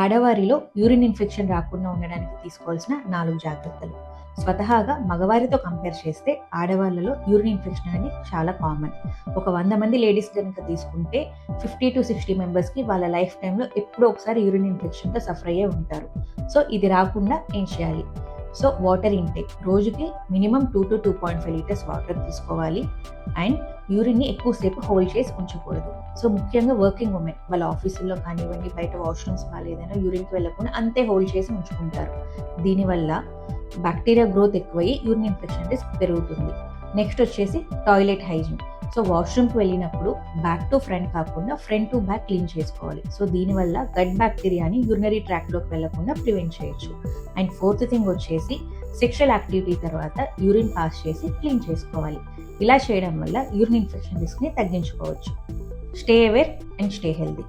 ఆడవారిలో urine infection రాకుండా ఉండడానికి తీసుకోవాల్సిన 4 జాగ్రత్తలు. స్వతహాగా మగవారితో కంపేర్ చేస్తే ఆడవాళ్ళలో యూరిన్ ఇన్ఫెక్షన్ అనేది చాలా కామన్. ఒక 100 మంది లేడీస్ కనుక తీసుకుంటే 50-60 మెంబర్స్కి వాళ్ళ లైఫ్ టైంలో ఎప్పుడో ఒకసారి యూరిన్ ఇన్ఫెక్షన్తో సఫర్ అయ్యే ఉంటారు. సో ఇది రాకుండా ఏం చేయాలి? సో వాటర్ ఇంటేక్ రోజుకి మినిమం 2 to 2.5 లీటర్స్ వాటర్ తీసుకోవాలి. అండ్ యూరిన్ని ఎక్కువసేపు హోల్డ్ చేసి ఉంచకూడదు. సో ముఖ్యంగా వర్కింగ్ ఉమెన్ వాళ్ళ ఆఫీసుల్లో కానివ్వండి, బయట వాష్రూమ్స్ ఏదైనా యూరిన్కి వెళ్ళకుండా అంతే హోల్డ్ చేసి ఉంచుకుంటారు. దీనివల్ల బ్యాక్టీరియా గ్రోత్ ఎక్కువయ్యి యూరిన్ ఇన్ఫెక్షన్ రిస్క్ పెరుగుతుంది. నెక్స్ట్ వచ్చేసి టాయిలెట్ హైజీన్. సో వాష్రూమ్కి వెళ్ళినప్పుడు బ్యాక్ టు ఫ్రంట్ కాకుండా ఫ్రంట్ టు బ్యాక్ క్లీన్ చేసుకోవాలి. సో దీనివల్ల గట్ బ్యాక్టీరియాని యూరినరీ ట్రాక్లోకి వెళ్లకుండా ప్రివెంట్ చేయొచ్చు. అండ్ ఫోర్త్ థింగ్ వచ్చేసి సెక్షువల్ యాక్టివిటీ తర్వాత యూరిన్ పాస్ చేసి క్లీన్ చేసుకోవాలి. ఇలా చేయడం వల్ల యూరిన్ ఇన్ఫెక్షన్ రిస్క్ని తగ్గించుకోవచ్చు. Stay aware and stay healthy.